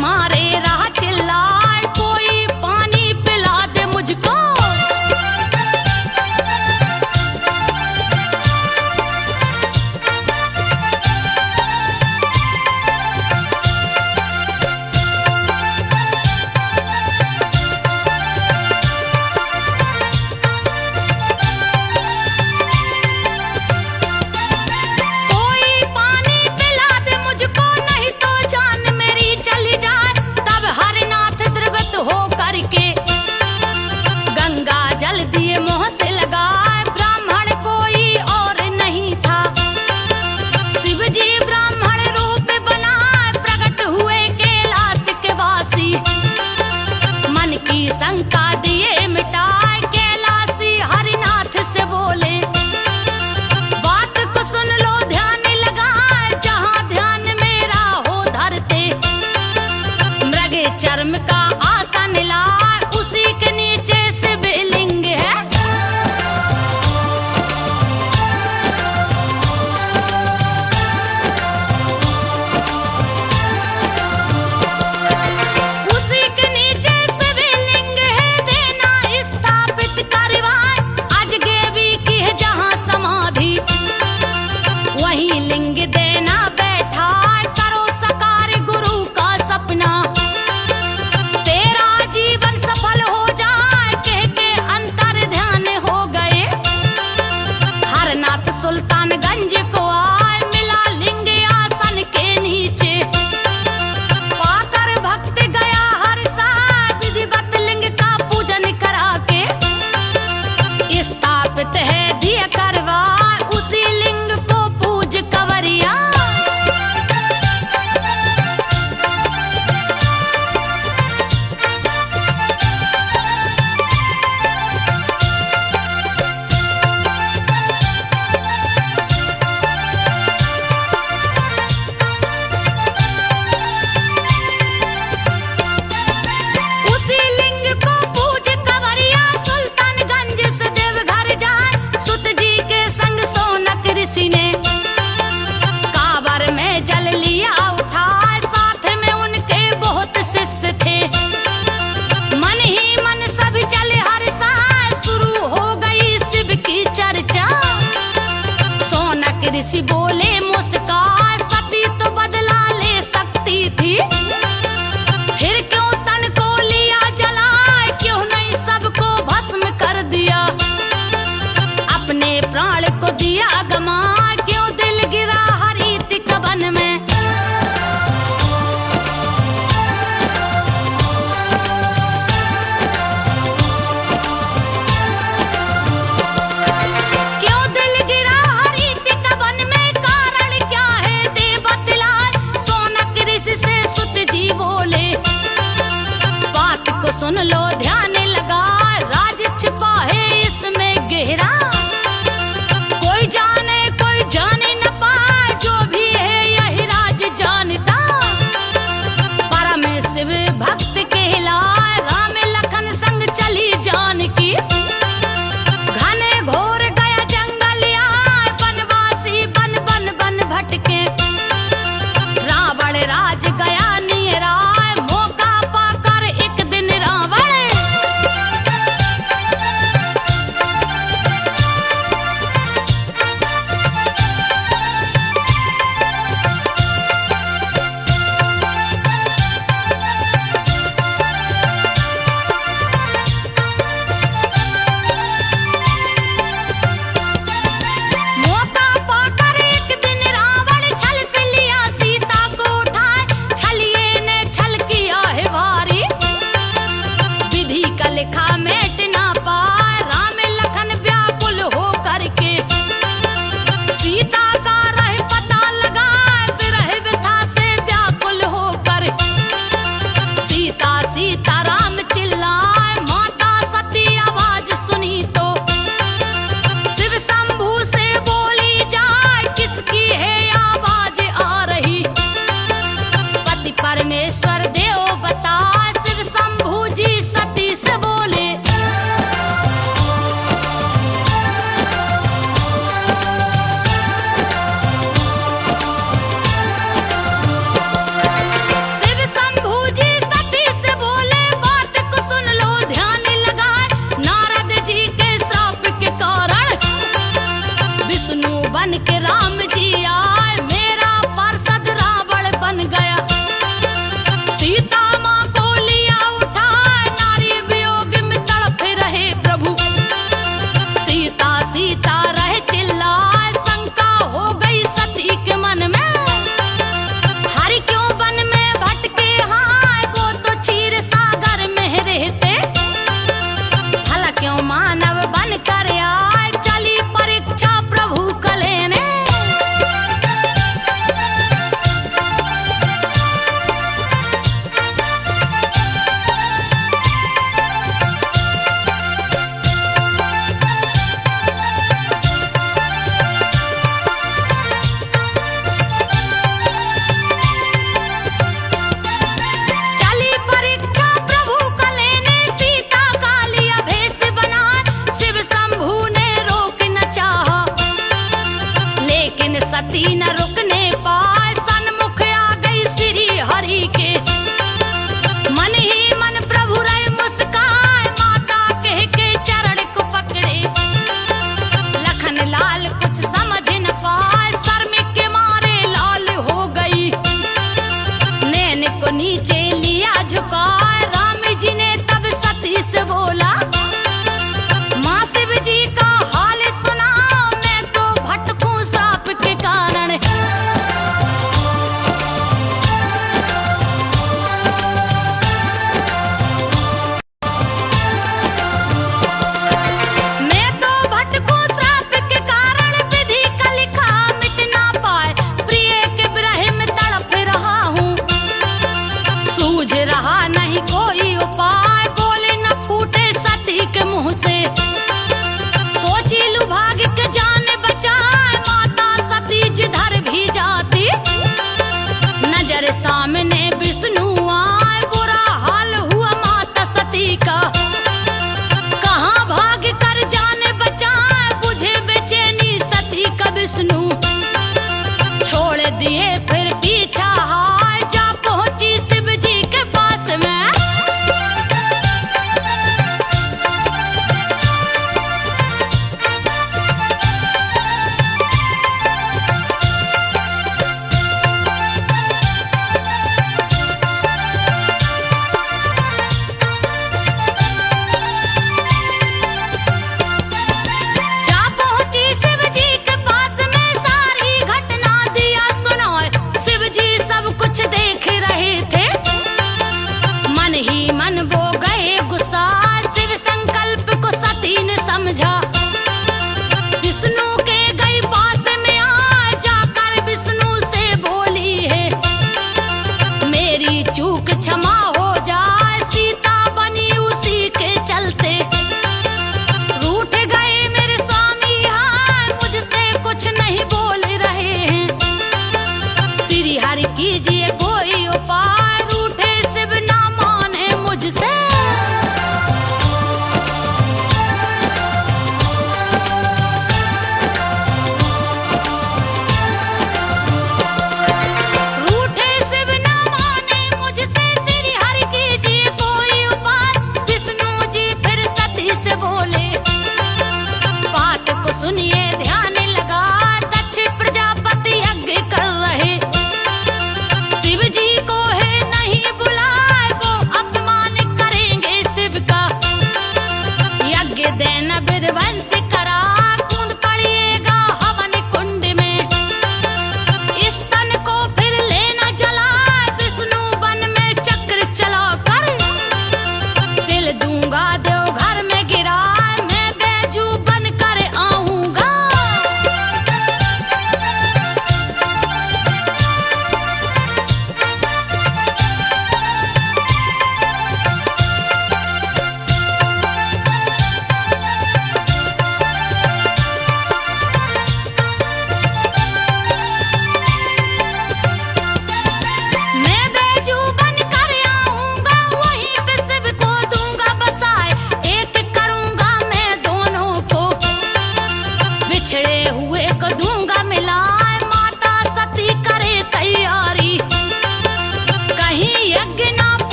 मारे राह चिल्लाए, कोई पानी पिला दे मुझको। बोले मुस्कान, सती तो बदला ले सकती थी, फिर क्यों तन को लिया जलाए, क्यों नहीं सबको भस्म कर दिया, अपने प्राण को दिया गमा, क्यों दिल गिरा हरित कवन में। सुन लो ध्यान लगा, राज छिपा है इसमें गहरा, कोई जाने न पाए, जो भी है यही राज जानता, परम शिव भक्त कहलाए, राम लखन संग चली जानकी, घने घोर गया जंगल आए, बनवासी बन बन बन भटके, रावण राज गया निराए,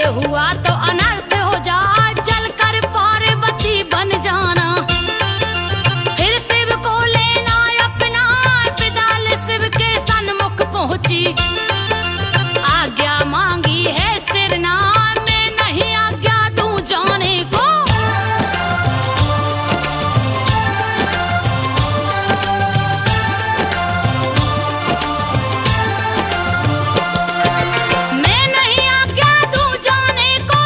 हुआ तो अनर्थ हो जाए, जलकर पार्वती बन जाना। फिर शिव को लेना अपना, विदाल शिव के सन्मुख पहुंची। आज्ञा मांगी है सिरना, मैं नहीं आज्ञा दूं जाने को। मैं नहीं आज्ञा दूं जाने को,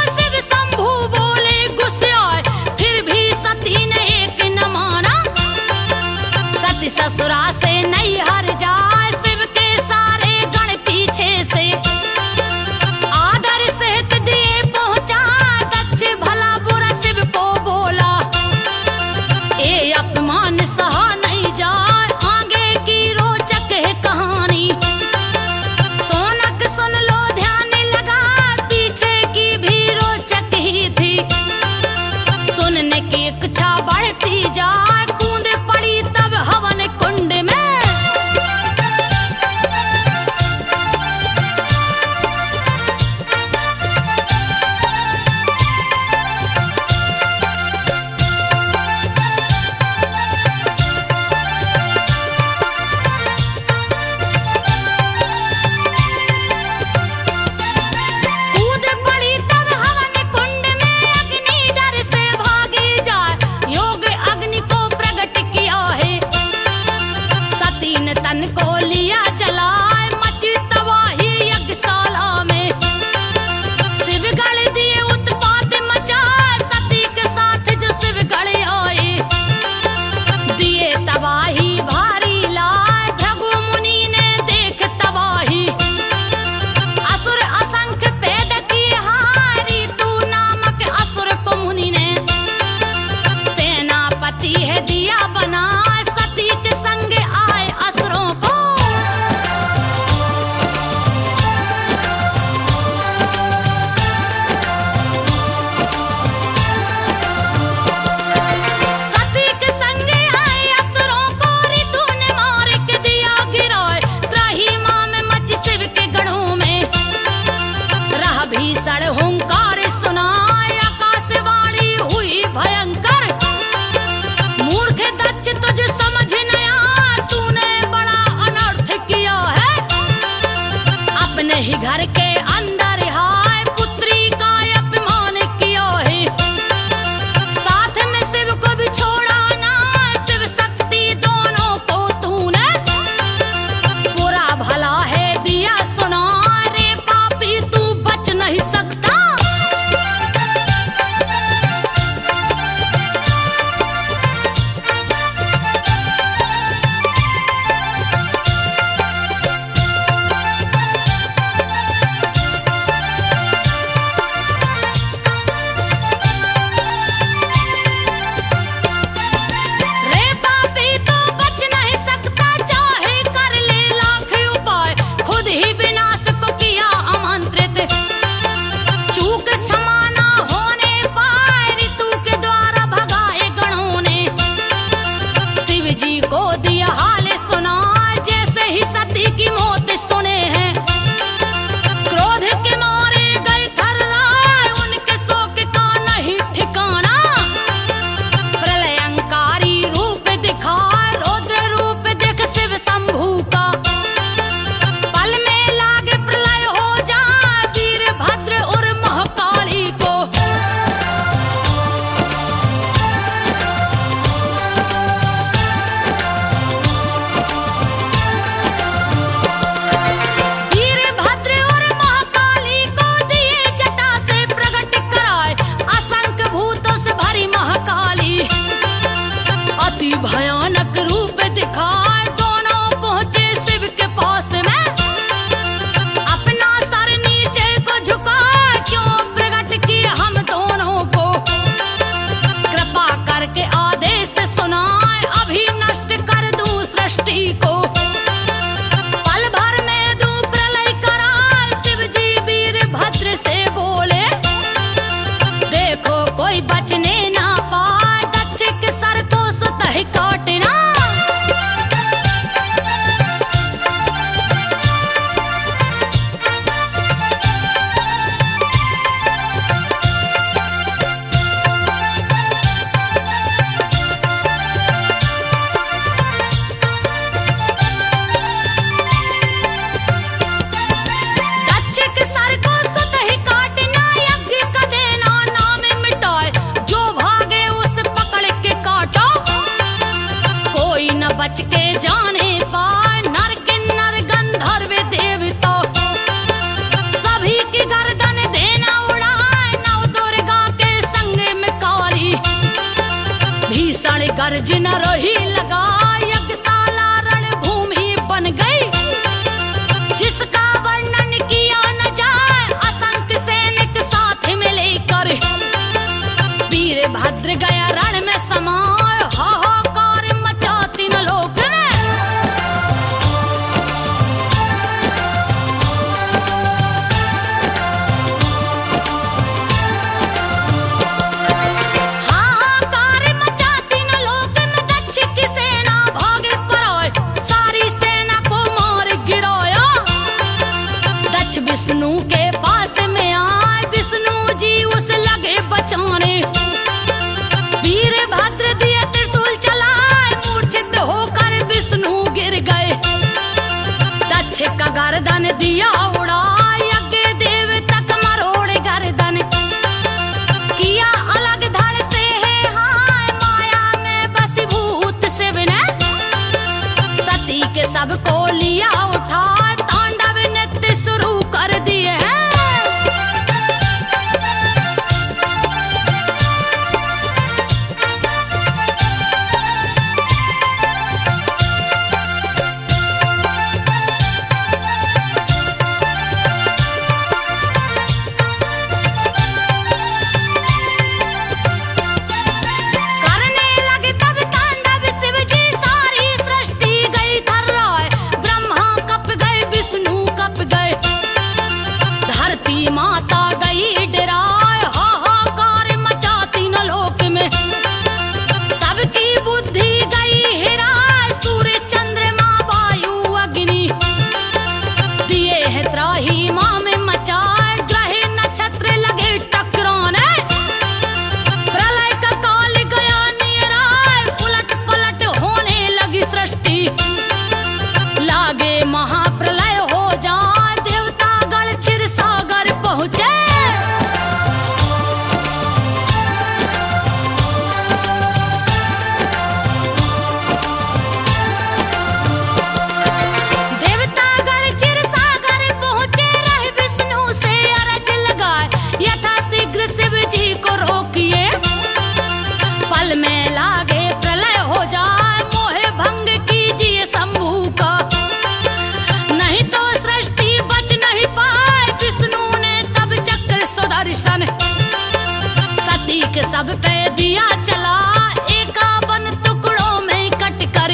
गरज न रही लगा यज्ञशाला रणभूमि बन गई, जिसका वर्णन किया न जाए। असंख्य सैनिक साथ में लेकर वीरभद्र गया रण में समाये, हाहाकार मचा तीन लोक में। हाहाकार मचा तीन लोक में, दक्ष की सेना भागे पराए, सारी सेना को मार गिराया। दक्ष विष्णु के पास में आए, विष्णु जी उस लगे बचाने। वीरभद्र दिए त्रिशूल चलाए, मूर्छित होकर विष्णु गिर गए। दक्ष का गर्दन दिया उड़ा, यज्ञ देव तक मरोड़ गर्दन। किया अलग धड़ से है हाय, माया में बसीभूत शिव ने। सती के सबको लिया उठा, तांडव नृत्य शुरू कर दिए हैं। करने लगे तब तांडव शिव जी, सारी सृष्टि गई थर्राए। ब्रह्मा कप गए, विष्णु कप गए, धरती माता गई डराए। हाहाकार मचा तीन लोक में, सबकी बुद्धि गई हिराए। सूर्य चंद्रमा वायु अग्नि दिए है त्राही माँ में मचाए। ग्रह नक्षत्र लगे टकराने, प्रलय का काल गया निराए। उलट पलट होने लगी सृष्टि, लागे महाप्रलय हो जाए। देवता गण क्षीर सागर पहुँचे। देवतागण क्षीर सागर पहुँचे, रहे विष्णु से अरज लगाए। यथा शीघ्र शिव जी को रोकिए, पल में लागे प्रलय हो जाए। मोहे भंग कीजिए शंभू का, नहीं तो सृष्टि बच नहीं पाए। विष्णु ने तब चक्र सुदर्शन, सती के सब पे दिया चला। 51 टुकड़ों में कट कर,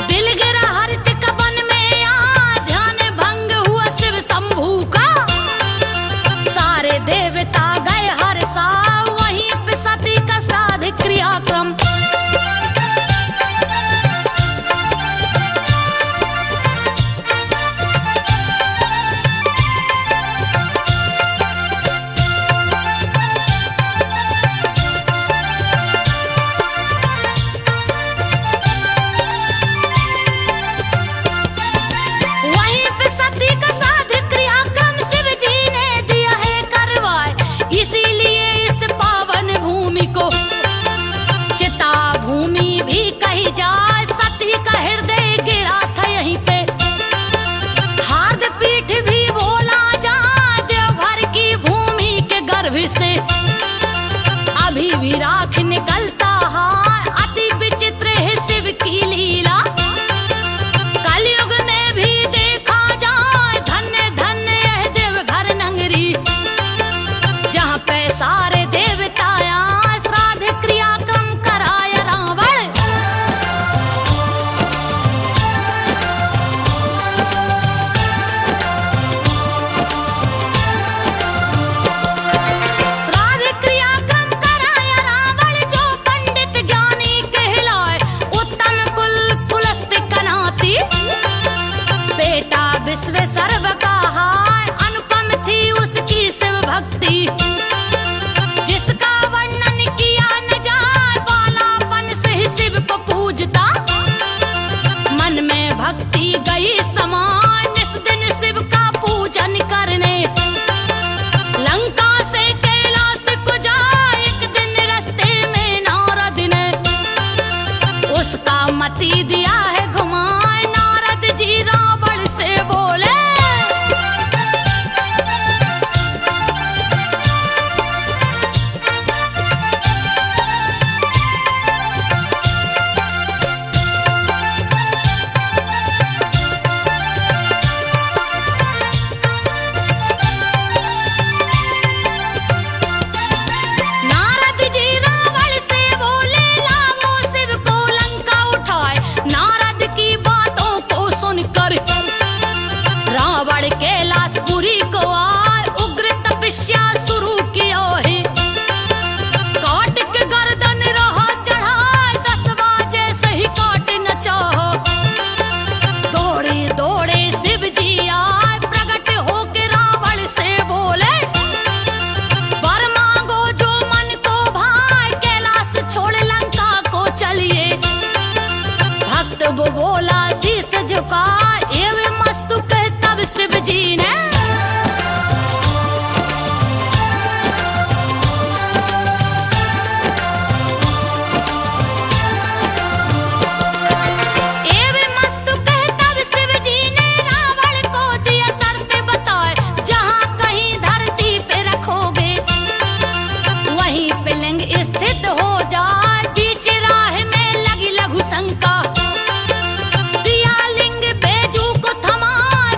दिल गिरा हरित कवन में आ। ध्यान भंग हुआ शिव शंभू का, सारे देवता गए हर सा। वहीं पे सती का श्राद्ध क्रियाक्रम। तपस्या शुरू किया है। काट के गर्दन रहा चढ़ा 10 बजे से ही काट न चाहो। दौड़े दौड़े शिव जी आए प्रकट होके रावण से बोले वर मांगो जो मन को भाए कैलाश छोड़ लंका को चलिए। भक्त वो बोला शीस झुका एवं मस्तुक तब शिव जी ने स्थित हो जाए। बीच राह में लगी लघु शंका दिया लिंग बैजू को थमा।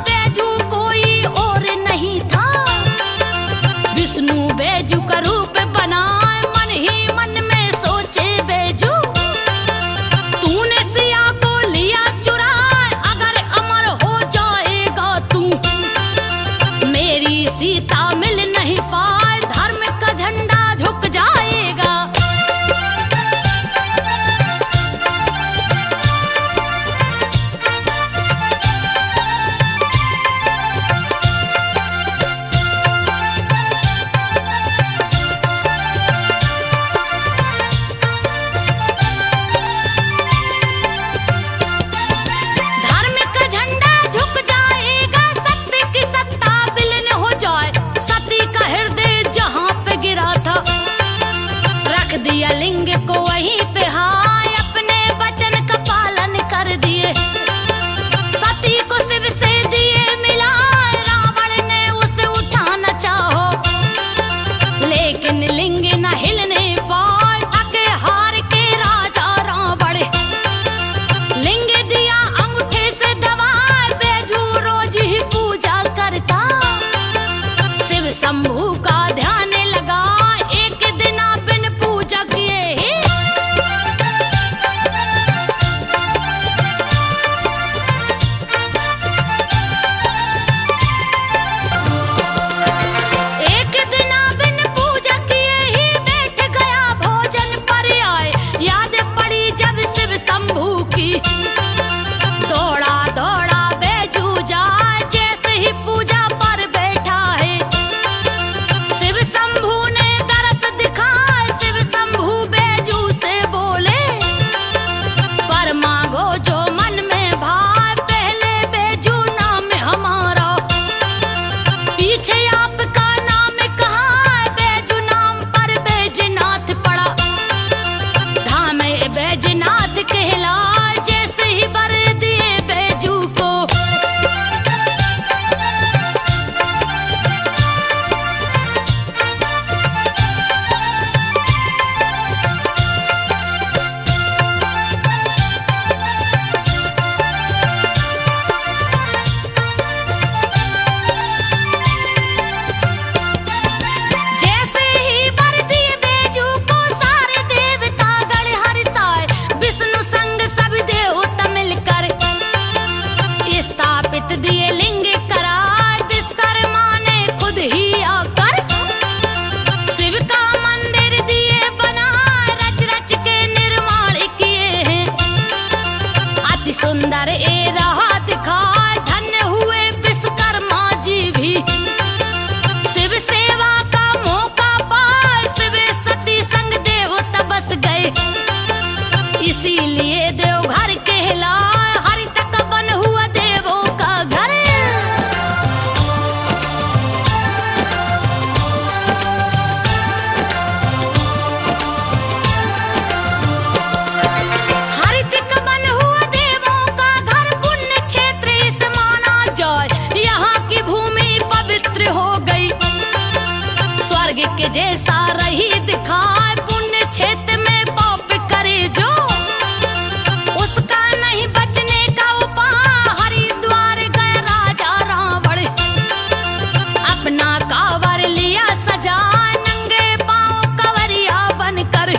बैजू कोई और नहीं था विष्णु बैजू का रूप बनाए। मन ही मन में सोचे बैजू तूने सिया को लिया चुराए। अगर अमर हो जाएगा तू मेरी सीता मिल नहीं पाए। धर्म का झंडा झुक जाएगा। धर्म का झंडा झुक जाएगा। सत्य की सत्ता विलीन हो जाए। सती का हृदय जहां पे गिरा था रख दिया लिंग को वहीं पे हाय। अपने वचन का पालन कर दिए। सती को शिव से दिए मिलाए। रावण ने उसे उठाना चाहो लेकिन लिंग न हिलने पाए। थके हार के राजा रावण लिंग दिया अंगूठे से दबा। बैजू रोज ही पूजा करता शिव शंभू का ध्यान लगा। एक दिन बिन पूजा किए ही एक दिन बिन पूजा किए ही बैठ गया भोजन पर आए। याद पड़ी जब शिव शंभू की दौड़ा दौड़ा बैजू जाए। जैसे ही पूजा पर बैठा है शिव शंभू ने दरस दिखाए। शिव शंभू बैजू से बोले पर मांगो जो मन में भाए। पहले बैजू नाम हमारा पीछे आपका नाम कहाँ। बैजू नाम पर बैजनाथ पड़ा। धाम बैजनाथ कहला। जैसे ही वर दिए बैजू को जैसे ही वर दिए बैजू को सारे देवता गण हर्षाए। विष्णु संग सब देवता मिलकर स्थापित दिए लिंग करार। विश्वकर्मा ने खुद ही आकर शिव का मंदिर दिए बनाए। रच रच के निर्माण किए हैं अति सुंदर ए रहा दिखाए। धन्य हुए विश्वकर्मा जी भी शिव सेवा का मौका पाए। शिव सती संग देवता बस गए इसीलिए देवघर कहलाए। हरि तक बन हुआ देवों का घर। हरि तक बन हुआ देवों का घर। पुण्य क्षेत्र इस माना जाए। यहाँ की भूमि पवित्र हो गई स्वर्ग के जैसा रही दिखाए। पुण्य क्षेत्र में पाप करे जो उसका नहीं बचने का उपाय। हरिद्वार गए राजा रावण अपना कांवर लिया सजा। नंगे पांव कंवरिया बनकर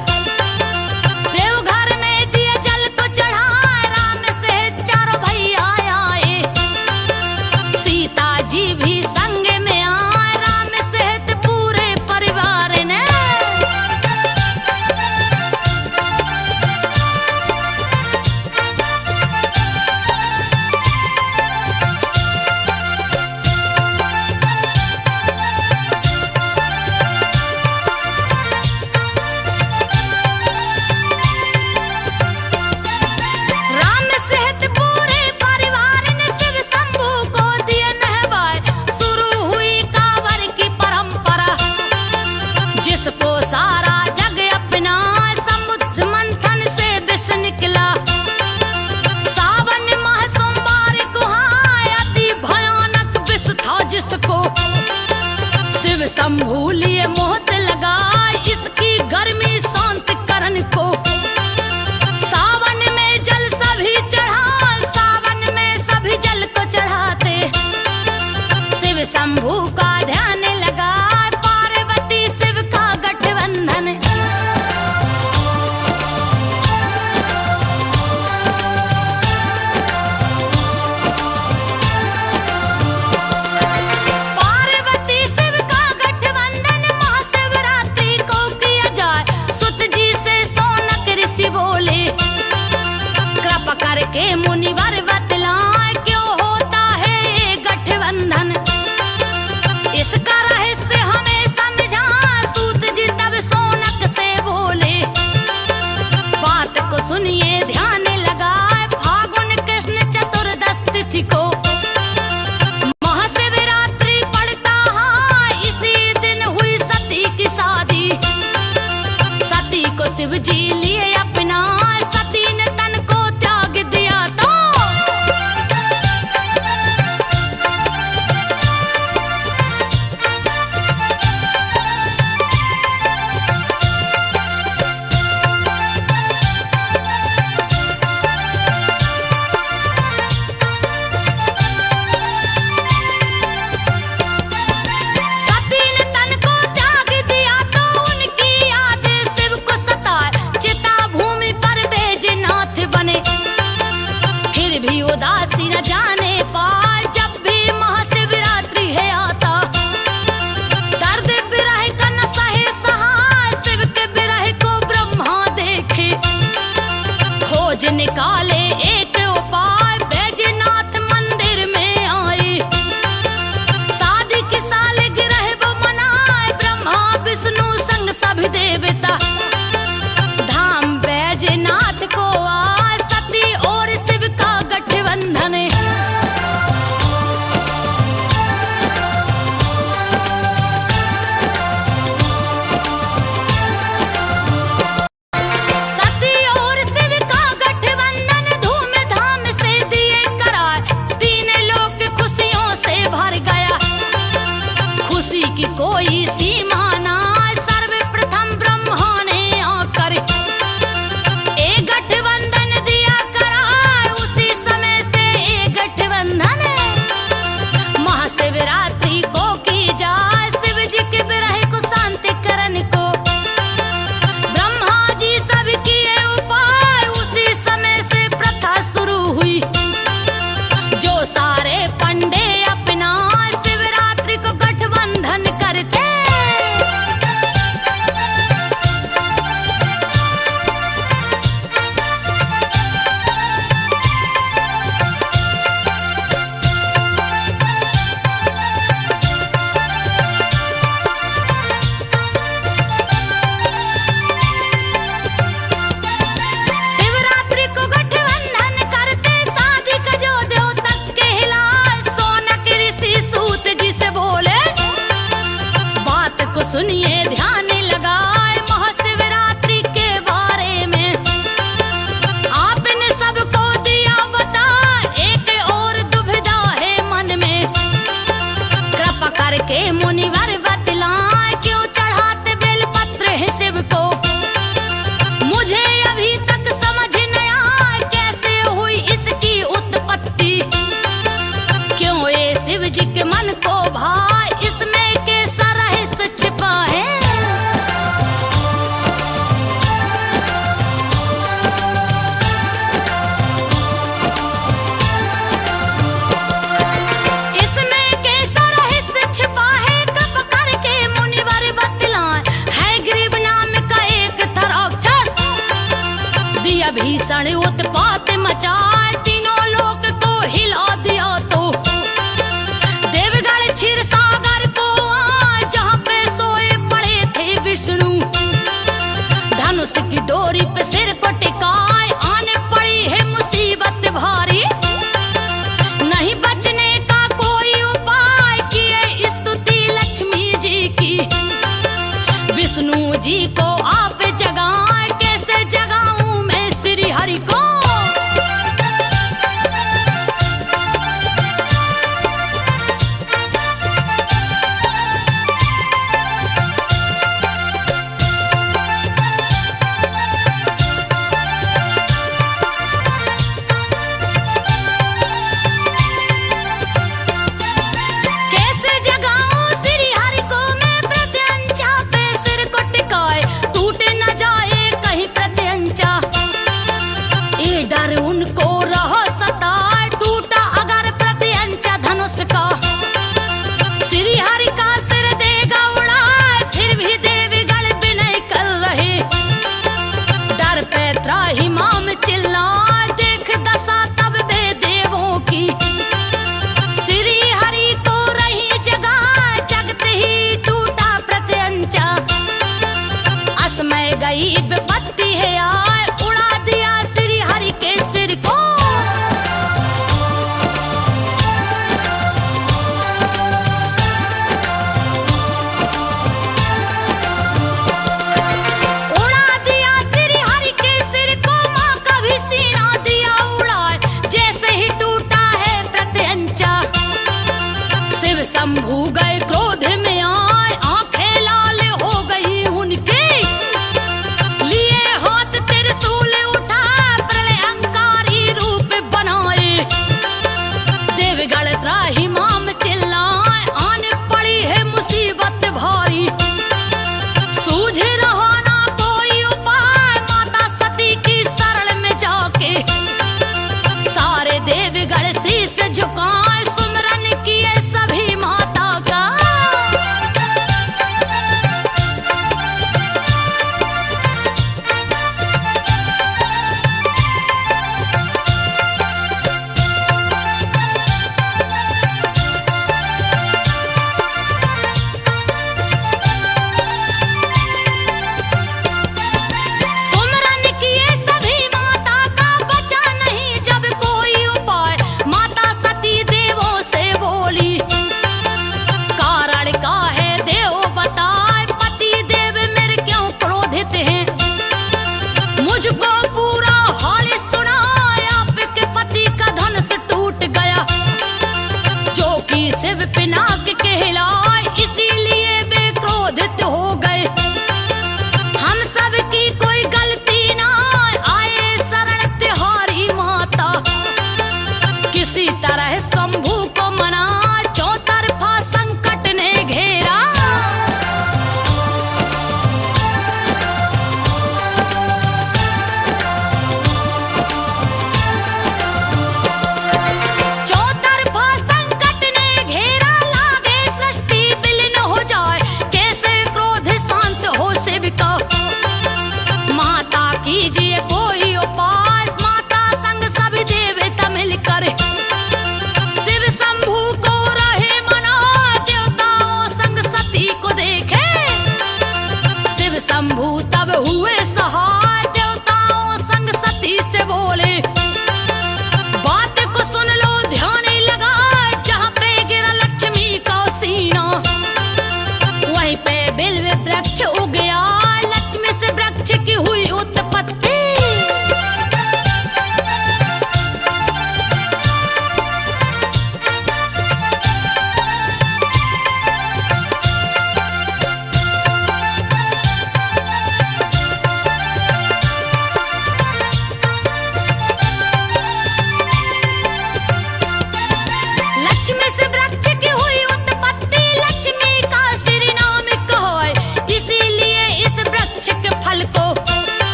देवघर में दिए जल को चढ़ाए। राम से चारों भैया आए। सीता जी भी संग में आए। राम सहित शंभू लिए मोह से लगाए इसकी गर्मी शांत करन को। सावन में जल सभी चढ़ा, सावन में सभी जल को चढ़ाते। शिव शंभू का ध्यान लगाए पार्वती शिव का गठबंधन। करके मुनिवर बतलाए क्यों होता है ये गठबंधन। इसका रहस्य हमें समझा सूत जी तब सोनक से बोले। बात को सुनिए ध्यान लगाए फागुन कृष्ण चतुर्दश तिथि को महाशिवरात्रि पड़ता है। इसी दिन हुई सती की शादी। सती को शिव जी लिए अपना, सती ने तन को त्याग दिया तो सती ने तन को त्याग दिया तो उनकी याद शिव को सताए। चिता भूमि पर बैजनाथ बने फिर भी उदासी न जाने पाए। जब भी महाशिवरात्रि है आता दर्द विरह का न सहे सहाय। शिव के विरह को ब्रह्मा देखे खोज निकाले एक उपाय। बैजनाथ मंदिर में आए शादी की सालगिरह वो मनाए। ब्रह्मा विष्णु संग सभी देवता धाम बैजनाथ को आए। सती और शिव का गठबंधन। सती और शिव का गठबंधन धूमधाम से दिए कराए। तीन लोक खुशियों से भर गया, खुशी की कोई सीमा ना। सर्वप्रथम ब्रह्मा ने आकर एक गठबंधन दिया कराए। उसी समय से एक गठबंधन महाशिवरात्रि को की जाए। शिव जी के विरह को शांति करने को ब्रह्मा जी सब किए उपाय। उसी समय से प्रथा शुरू हुई जो सारे पंडे अपना शिवरात्रि को गठबंधन करते। शिवरात्रि को गठबंधन करते शादी का जो देव तक के हिलाए। सोनक ऋषि सूत जी से बोले बात को सुनिए ध्यान लगाए। महाशिवरात्रि के बारे में आपने सबको दिया बता। एक और दुविधा है मन में कृपा करके मुनिवर बतलाए। क्यों चढ़ाते बेलपत्र है शिव को मुझे अभी तक समझ न आया। कैसे हुई इसकी उत्पत्ति, क्यों ये शिव जी के मन को भाई। इसमें कैसा रहस्य छिपा है। इसमें कैसा रहस्य छिपा है कृपा करके मुनिवर बतलाए। है गरीब नाम का एक था राक्षस दिया भीषण उत्पात मचाए। तीनों लोक को हिला दिया तो देवगढ़ क्षीर सागर को आए। जहाँ पे सोए पड़े थे विष्णु धनुष की डोरी पे सिर को टिकाए। आने पड़ी है मुसीबत भारी, नहीं बचने का कोई उपाय। किए स्तुति लक्ष्मी जी की विष्णु जी को आप जगाए। कैसे जगाऊं मैं श्री हरि को।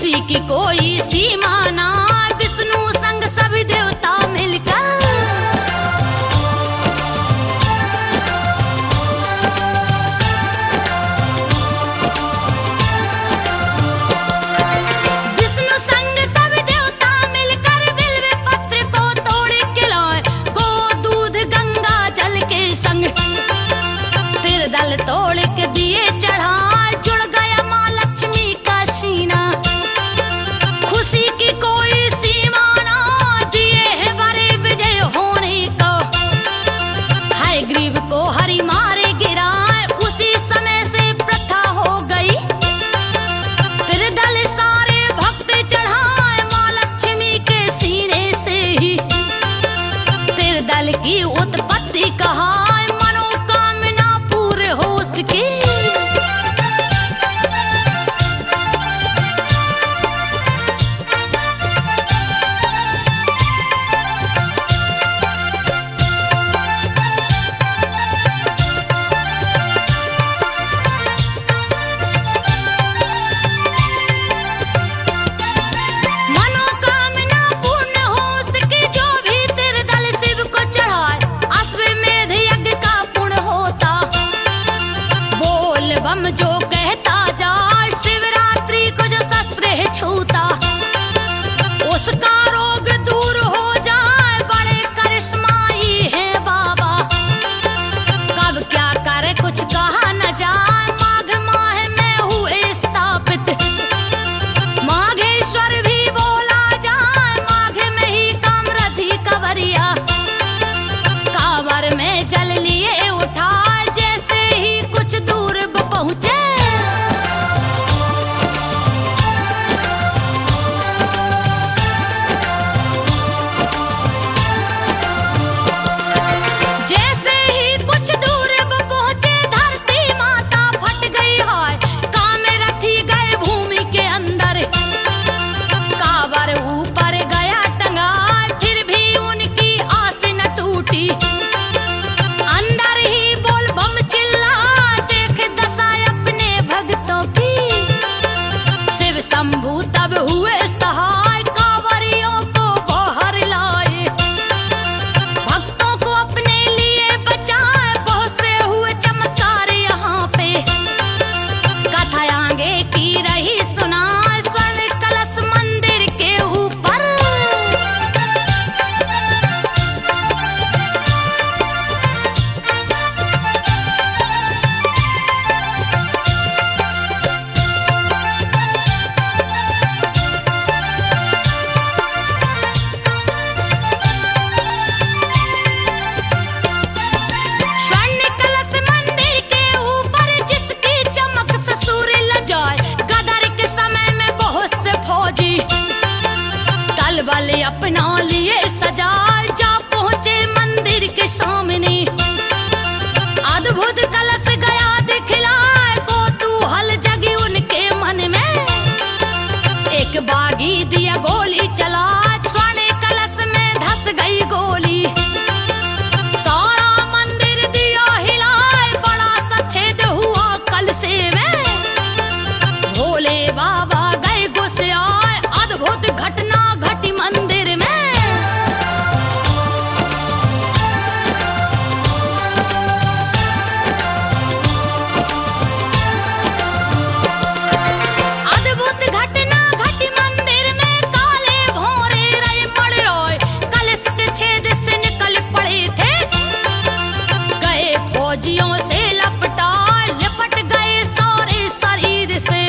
खुशी की कोई सीमा ना, विष्णु संग सभी देवता मिलकर दल तोड़ के दिए चढ़ा, जुड़ गया माँ लक्ष्मी का सीना। खुशी की कोई सीमा ना, दिए है बड़े विजय होने को। हाय ग्रीव को हरि मारे गिराए, उसी समय से प्रथा हो गई। तेरे दल सारे भक्त चढ़ाए माँ लक्ष्मी के सीने से ही। तेरे दल की उत्पत्ति कहा की। मनोकामना पूर्ण हो सके, जो भी तेरे दल शिव को चढ़ाए, अश्वमेध यज्ञ का पुण्य होता। बम जो कहता जाए, शिवरात्रि को जो शस्त्र है छूता, उसका रोग दूर हो जाए। बड़े करिश्माई है बाबा, कब क्या करे कुछ कहा न जाए। माघ माह में हुए स्थापित, माघेश्वर भी बोला जाए। माघ में ही कामरथी कवरिया, कांवर में जल लिए उठाए। जैसे ही कुछ दूर पहुंचे, जैसे ही कुछ दूर पहुंचे, धरती माता फट गई है। कामरथी गए भूमि के अंदर, कांवर ऊपर गया टंगा, फिर भी उनकी आस न टूटी। अंदर ही बोल बम चिल्ला, शंभू तब हुए सहाय, कांवरियों को बाहर लाए। भक्तों को अपने लिए बचाए, बहुत से हुए चमत्कार यहाँ पे। कथा आगे की रही सुनाए, स्वर्ण कलश मंदिर के ऊपर। बल अपना लिए सजाए, जा पहुंचे मंदिर के सामने। अद्भुत कलश गया दिखलाए, कौतूहल जगी उनके मन में। एक बागी दिया गोली चला, स्वर्ण कलश में धस गई गोली। सारा मंदिर दिया हिलाए, बड़ा सा छेद हुआ कलशे में। भोले बाबा गए गुस्से आए, अद्भुत घटना घटी मंदिर में। अद्भुत घटना घटी मंदिर में, काले भोरे रहे मड़ रोए, कलश के छेद से निकल पड़े थे। गए फौजियों से लपट गए सारे शरीर से।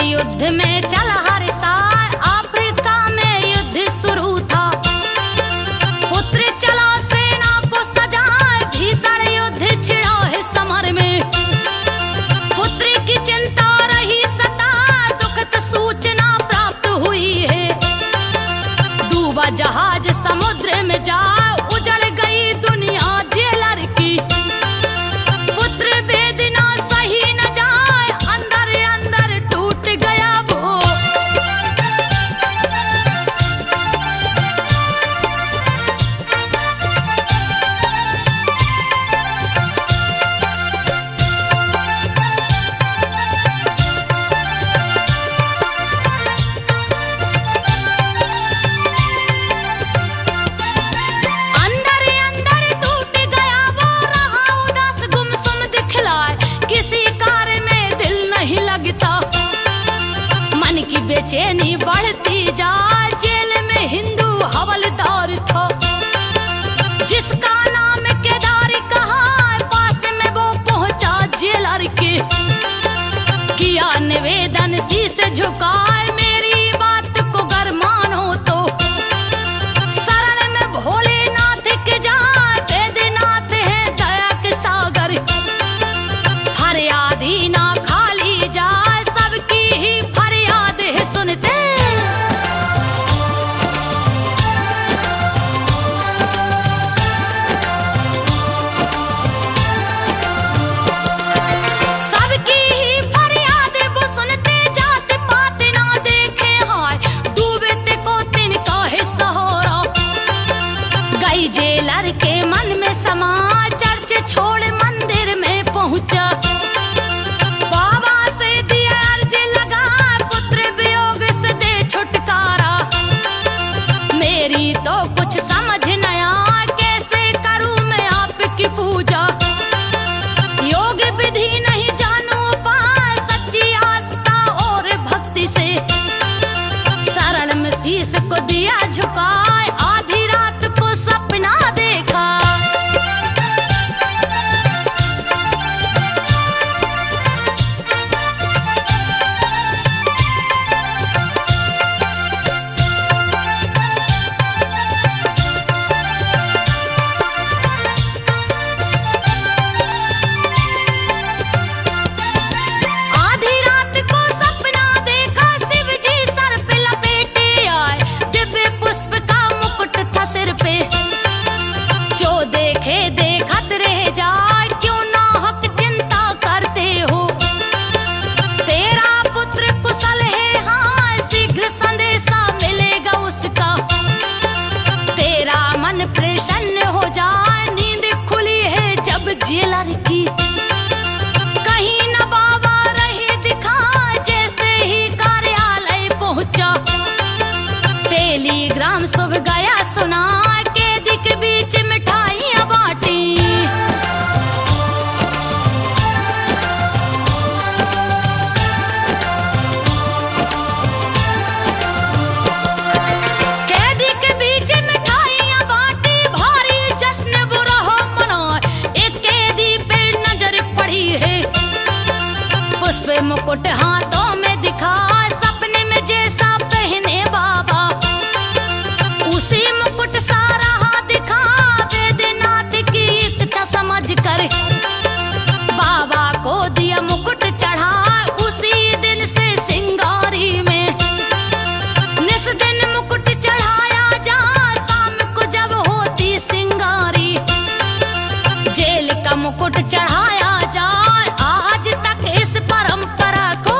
युद्ध में चला हर साल, अफ्रीका में युद्ध शुरू था। पुत्र चला सेना को सजाए, भीषण युद्ध छिड़ा है समर में। पुत्र की चिंता रही सता, दुखद सूचना प्राप्त हुई है। डूबा जहाज समुद्र में जा, उजड़ गई दुनिया जेलर की। पुत्र वेदना सही न जाए, अंदर अंदर टूट गया वो। अंदर अंदर टूट गया वो, रहा उदास गुमसुम दिखलाए, किसी कार्य में दिल नहीं लगता। मन की बेचैनी बढ़ती जाए, जेल में हिंदू हवलदार था, जिसका नाम केदारी कहा। पास में वो पहुंचा जेलर के, किया निवेदन शीश झुकाए, मेरी बात को गर मानो तो। शरण में भोलेनाथ के जाए, वेदनाथ है दया के सागर। फरियादी ना खाली जाए, सबकी ही फरियाद है सुनते। सबकी ही फरियाद वो सुनते, जात पात ना देखे हाय, डूबे ते को तिनका है सहारा। गई जेलर के मन में समा, चर्च छोड़ मंदिर में पहुंचा। बाबा से दिया अर्ज लगा, पुत्र वियोग से दे छुटकारा। मेरी तो कुछ समझ न आया, कैसे करूं मैं आपकी पूजा। योग विधि नहीं जानू पाए, सच्ची आस्था और भक्ति से। शरण में शीश को दिया झुकाए, आधी रात को सपना देखा। आधी रात को सपना देखा, शिव जी सर पे लपेटे आए, दिव्य पुष्प का मुकुट था सिर पे। जो देखे देखत रह जाए, क्यों ना हक चिंता करते हो। तेरा पुत्र कुशल है हाँ, शीघ्र संदेशा मिलेगा उसका। तेरा मन प्रसन्न हो जाए, नींद खुली है जब जेलर की। कहीं न बाबा रहे दिखा, जैसे ही कार्यालय पहुंचा। टेलीग्राम शुभ गया सुना, कैदी के बीच मिठाइयां बांटी। कैदी के बीच मिठाइयां बांटी, भारी जश्न बुरा हो मनाए। एक कैदी पे नजर पड़ी है, पुष्प मुकुट हाथों में दिखा, सपने में जैसा पहने बाबा। उसी मुकुट सारा हाथ दिखा, वेदनाथ की इच्छा समझ कर। बाबा को दिया मुकुट चढ़ा, उसी दिन से सिंगारी में। निस दिन मुकुट चढ़ाया जा, शाम को जब होती सिंगारी। जेल का मुकुट चढ़ाया जाए, आज तक इस परंपरा को।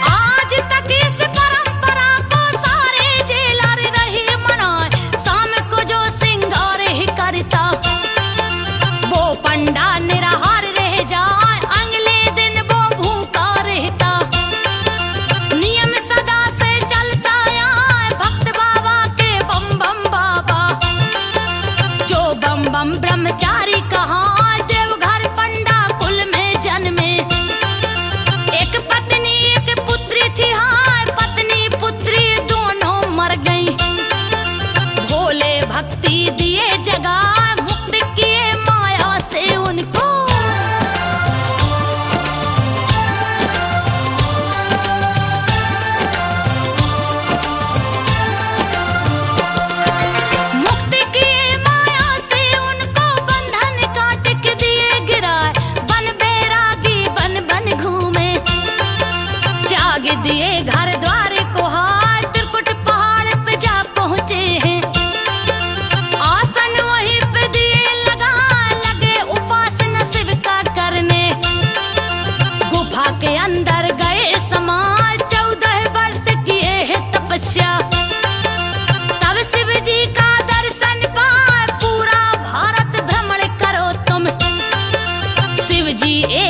आज तक इस परंपरा को सारे जेलर रहे मनाए, शाम को जो सिंगार ही करता। वो पंडा निराहार रह जाए, अगले दिन वो भूखा रहता। नियम सदा से चलता आए, भक्त बाबा के बम बम बाबा। जो बम बम ब्रह्मचारी कहा, देवघर जी